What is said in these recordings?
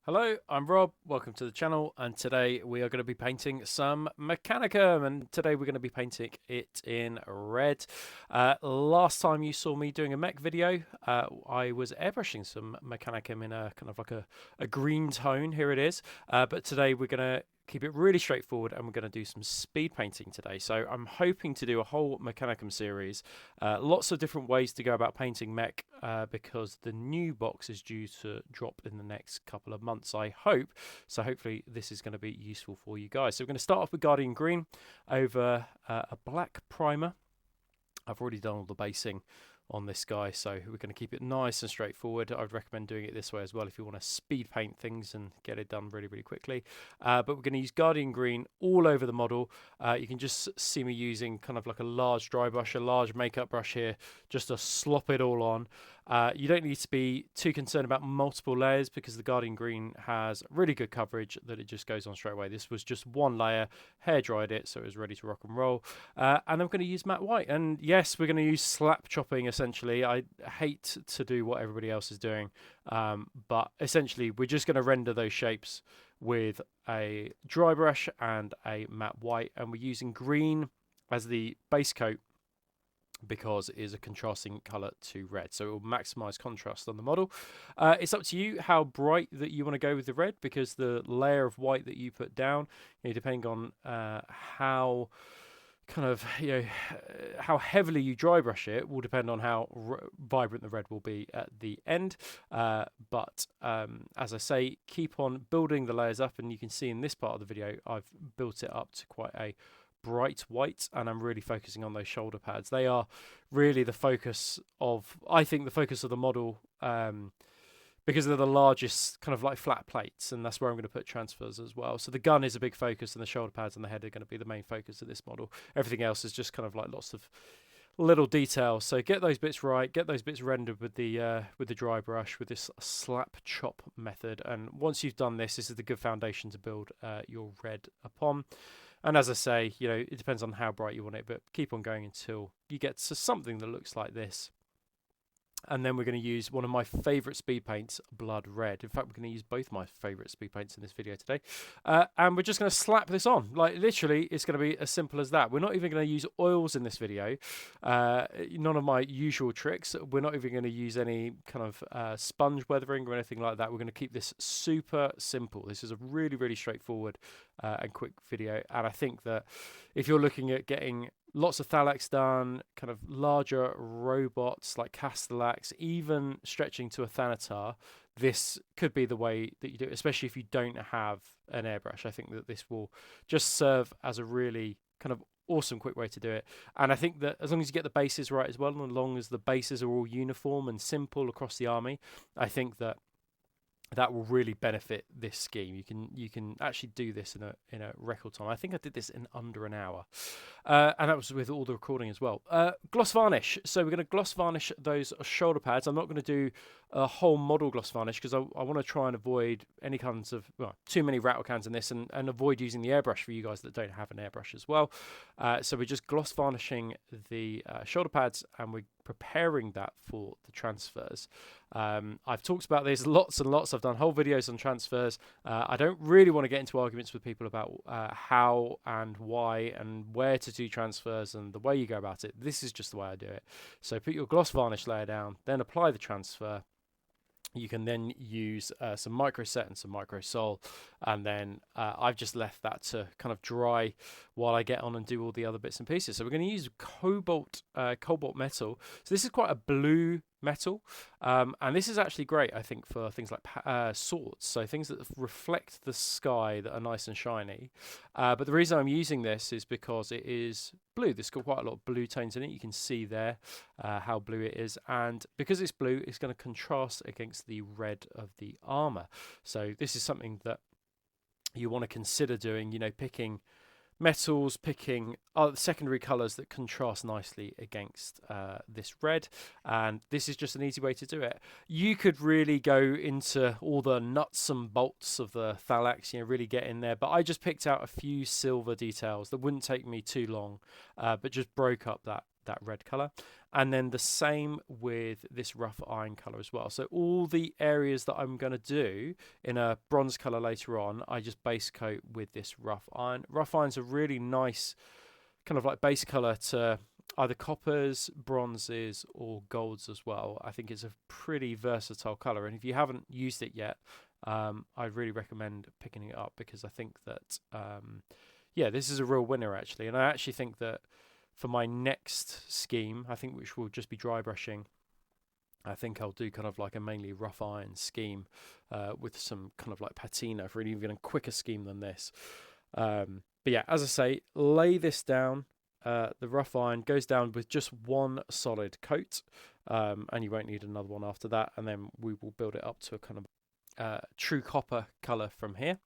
Hello, I'm Rob. Welcome to the channel, and today we are going to be painting some Mechanicum, and today we're going to be painting it in red. Last time you saw me doing a mech video, I was airbrushing some Mechanicum in a kind of like a green tone. Here it is. But today we're going to keep it really straightforward, and we're going to do some speed painting today. So I'm hoping to do a whole Mechanicum series, lots of different ways to go about painting mech, because the new box is due to drop in the next couple of months, I hope. So hopefully this is going to be useful for you guys. So we're going to start off with Guardian Green over a black primer. I've already done all the basing on this guy, so we're going to keep it nice and straightforward. I would recommend doing it this way as well if you want to speed paint things and get it done really quickly. But we're going to use Guardian Green all over the model. You can just see me using kind of like a large dry brush, a large makeup brush here, just to slop it all on. You don't need to be too concerned about multiple layers because the Guardian Green has really good coverage that it just goes on straight away. This was just one layer, hair dried it, so it was ready to rock and roll. And then we're going to use matte white. And yes, we're going to use slap chopping essentially. I hate to do what everybody else is doing, but essentially we're just going to render those shapes with a dry brush and a matte white, and we're using green as the base coat because it is a contrasting color to red, so it will maximize contrast on the model. It's up to you how bright that you want to go with the red, because the layer of white that you put down, depending on how kind of how heavily you dry brush it, will depend on how vibrant the red will be at the end. But as I say, keep on building the layers up, and you can see in this part of the video I've built it up to quite a bright white, and I'm really focusing on those shoulder pads. They are really the focus of, I think, the focus of the model, because they're the largest kind of like flat plates, and that's where I'm going to put transfers as well. So the gun is a big focus, and the shoulder pads and the head are going to be the main focus of this model. Everything else is just kind of like lots of little details. So get those bits right, get those bits rendered with the dry brush with this slap chop method. And once you've done this, this is the good foundation to build your red upon. And as I say, it depends on how bright you want it, but keep on going until you get to something that looks like this. And then we're going to use one of my favourite speed paints, Blood Red. In fact, we're going to use both my favourite speed paints in this video today. And we're just going to slap this on. Like, literally, it's going to be as simple as that. We're not even going to use oils in this video. None of my usual tricks. We're not even going to use any kind of sponge weathering or anything like that. We're going to keep this super simple. This is a really straightforward and quick video. And I think that if you're looking at getting lots of Thalax done, kind of larger robots like Castellax, even stretching to a Thanatar, this could be the way that you do it, especially if you don't have an airbrush. I think that this will just serve as a really kind of awesome quick way to do it. And I think that as long as you get the bases right as well, and as long as the bases are all uniform and simple across the army, I think that will really benefit this scheme. You can actually do this in a record time. I think I did this in under an hour, and that was with all the recording as well. Gloss varnish. So we're going to gloss varnish those shoulder pads. I'm not going to do a whole model gloss varnish because I want to try and avoid any kinds of too many rattle cans in this, and avoid using the airbrush for you guys that don't have an airbrush as well. So we're just gloss varnishing the shoulder pads, and we're preparing that for the transfers. I've talked about this lots and lots. I've done whole videos on transfers. I don't really want to get into arguments with people about how and why and where to do transfers and the way you go about it. This is just the way I do it. So put your gloss varnish layer down, then apply the transfer. You can then use some micro set and some micro sol, and then I've just left that to kind of dry while I get on and do all the other bits and pieces. So we're going to use Cobalt Metal. So this is quite a blue metal, and this is actually great, I think, for things like swords, so things that reflect the sky that are nice and shiny. But the reason I'm using this is because it is blue. There's got quite a lot of blue tones in it. You can see there how blue it is, and because it's blue, it's going to contrast against the red of the armor. So this is something that you want to consider doing, picking metals, picking secondary colors that contrast nicely against this red, and this is just an easy way to do it. You could really go into all the nuts and bolts of the Thalax, really get in there, but I just picked out a few silver details that wouldn't take me too long, but just broke up that red color. And then the same with this rough iron color as well. So all the areas that I'm going to do in a bronze color later on, I just base coat with this rough iron. Rough iron's a really nice kind of like base color to either coppers, bronzes, or golds as well. I think it's a pretty versatile color, and if you haven't used it yet, I'd really recommend picking it up, because I think that yeah, this is a real winner actually. And I actually think that for my next scheme, I think which will just be dry brushing, I think I'll do kind of like a mainly rough iron scheme with some kind of like patina for an even quicker scheme than this. But yeah, as I say, lay this down. The rough iron goes down with just one solid coat, and you won't need another one after that. And then we will build it up to a kind of true copper color from here.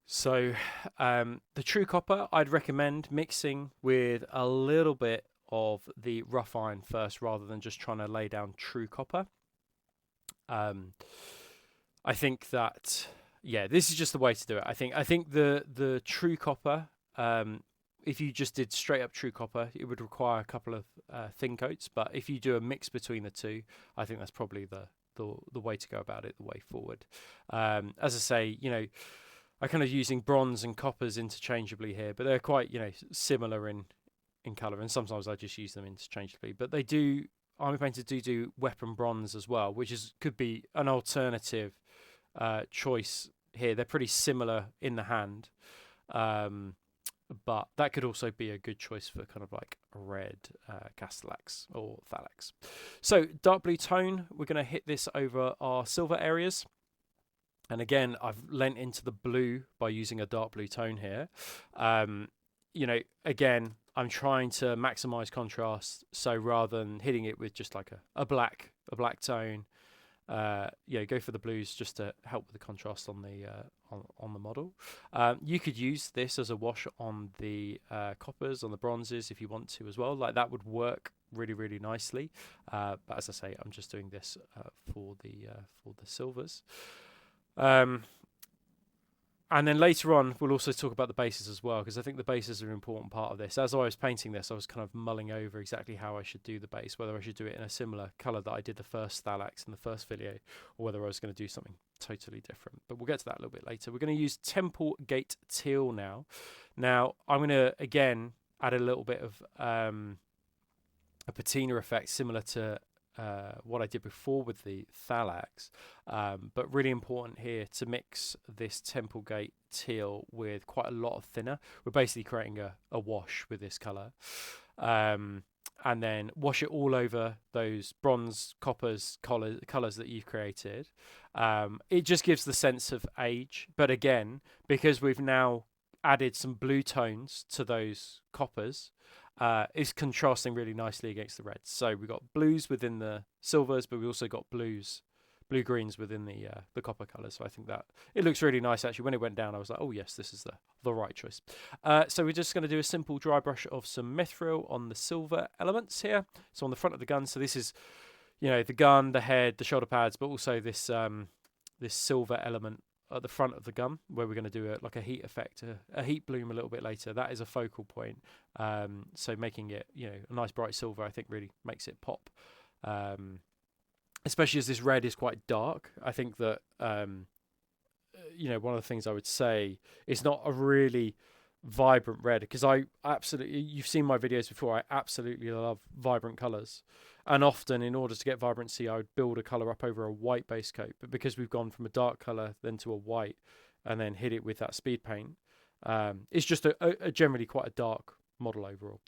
So the true copper, I'd recommend mixing with a little bit of the rough iron first, rather than just trying to lay down true copper. I think that, yeah, this is just the way to do it. I think the true copper, if you just did straight up true copper, it would require a couple of thin coats. But if you do a mix between the two, I think that's probably the way to go about it, the way forward. As I say, you know, I'm kind of using bronze and coppers interchangeably here, but they're quite, you know, similar in color, and sometimes I just use them interchangeably. But they do, army painters do weapon bronze as well, which could be an alternative choice here. They're pretty similar in the hand, but that could also be a good choice for kind of like red castellax or thalax. So dark blue tone, we're going to hit this over our silver areas. And again, I've lent into the blue by using a dark blue tone here. You know, again, I'm trying to maximize contrast. So rather than hitting it with just like a black tone, you know, go for the blues just to help with the contrast on the model. You could use this as a wash on the coppers, on the bronzes if you want to as well. Like that would work really nicely. But as I say, I'm just doing this for the silvers. And then later on, we'll also talk about the bases as well, because I think the bases are an important part of this. As I was painting this, I was kind of mulling over exactly how I should do the base, whether I should do it in a similar colour that I did the first thalax in the first video, or whether I was going to do something totally different. But we'll get to that a little bit later. We're going to use Temple Gate Teal now. Now, I'm going to, again, add a little bit of a patina effect similar to what I did before with the thalax, but really important here to mix this Temple Gate Teal with quite a lot of thinner. We're basically creating a wash with this colour, and then wash it all over those bronze, coppers, colours that you've created. It just gives the sense of age, but again, because we've now added some blue tones to those coppers, is contrasting really nicely against the reds. So we've got blues within the silvers, but we also got blue greens within the copper colours. So I think that it looks really nice actually. When it went down, I was like, oh yes, this is the right choice. So we're just going to do a simple dry brush of some mithril on the silver elements here. So on the front of the gun. So this is, you know, the gun, the head, the shoulder pads, but also this this silver element at the front of the gun, where we're going to do like a heat effect, a heat bloom a little bit later. That is a focal point. So making it, you know, a nice bright silver, I think really makes it pop. Especially as this red is quite dark. I think that, you know, one of the things I would say is not a really vibrant red, because you've seen my videos before, I absolutely love vibrant colours. And often, in order to get vibrancy, I would build a colour up over a white base coat. But because we've gone from a dark colour then to a white, and then hit it with that speed paint, it's just a generally quite a dark model overall.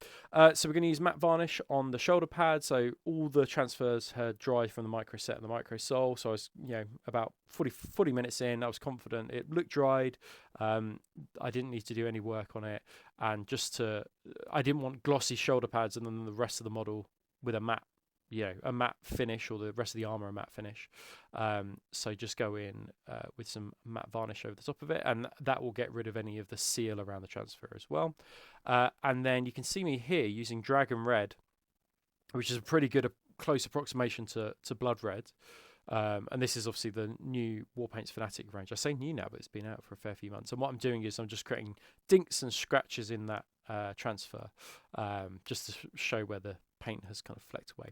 So we're going to use matte varnish on the shoulder pad. So all the transfers had dried from the micro set and the micro sole. So I was, you know, about 40 minutes in, I was confident it looked dried. I didn't need to do any work on it, and I didn't want glossy shoulder pads and then the rest of the model with a matte, you know, a matte finish, or the rest of the armor a matte finish. So just go in with some matte varnish over the top of it, and that will get rid of any of the seal around the transfer as well. And then you can see me here using Dragon Red, which is a pretty good close approximation to blood red. And this is obviously the new Warpaints Fanatic range. I say new now, but it's been out for a fair few months. And what I'm doing is I'm just creating dinks and scratches in that transfer, just to show where the paint has kind of flecked away.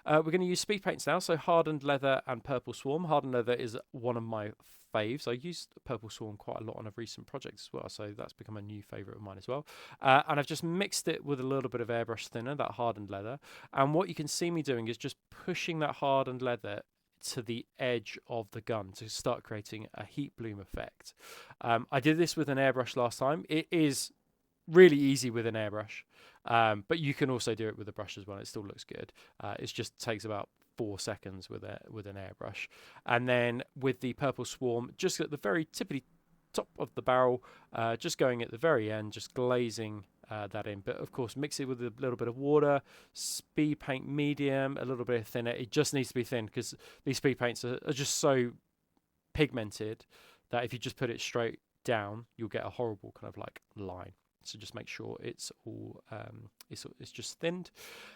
We're going to use speed paints now, so Hardened Leather and Purple Swarm. Hardened Leather is one of my faves. I used Purple Swarm quite a lot on a recent project as well, so that's become a new favourite of mine as well. And I've just mixed it with a little bit of airbrush thinner, that Hardened Leather. And what you can see me doing is just pushing that Hardened Leather to the edge of the gun to start creating a heat bloom effect. I did this with an airbrush last time. It is really easy with an airbrush, but you can also do it with a brush as well. It still looks good. It just takes about 4 seconds with an airbrush. And then with the Purple Swarm, just at the very tippity top of the barrel, just going at the very end, just glazing that in. But of course, mix it with a little bit of water, speed paint medium, a little bit of thinner. It just needs to be thin because these speed paints are just so pigmented that if you just put it straight down, you'll get a horrible kind of like line. So just make sure it's all it's just thinned,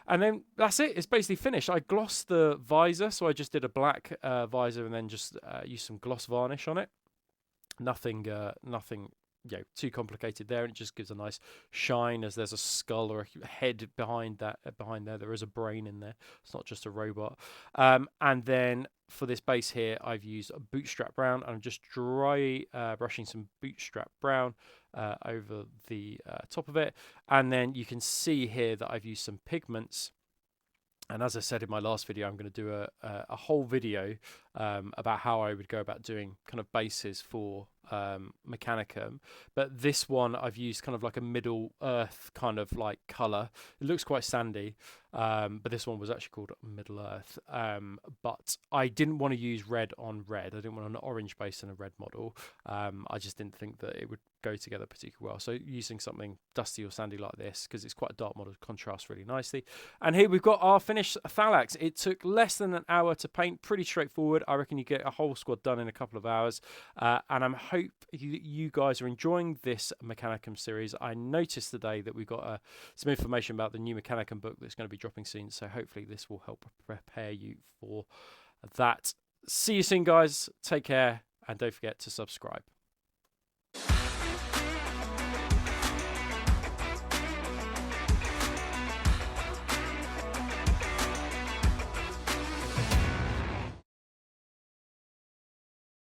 and then that's it. It's basically finished. I glossed the visor, so I just did a black visor and then just used some gloss varnish on it. Nothing too complicated there, and it just gives a nice shine as there's a skull or a head behind that. Behind there is a brain in there. It's not just a robot. And then for this base here, I've used a Bootstrap Brown. I'm just dry brushing some Bootstrap Brown over the top of it, and then you can see here that I've used some pigments. And as I said in my last video, I'm going to do a whole video about how I would go about doing kind of bases for Mechanicum. But this one I've used kind of like a middle earth kind of like colour. It looks quite sandy, but this one was actually called Middle Earth. But I didn't want to use red on red. I didn't want an orange base and a red model. I just didn't think that it would go together particularly well. So using something dusty or sandy like this, because it's quite a dark model, contrasts really nicely. And here we've got our finished Thalax. It took less than an hour to paint, pretty straightforward. I reckon you get a whole squad done in a couple of hours. And I hope you guys are enjoying this Mechanicum series. I noticed today that we've got some information about the new Mechanicum book that's going to be dropping soon. So hopefully this will help prepare you for that. See you soon, guys. Take care, and don't forget to subscribe.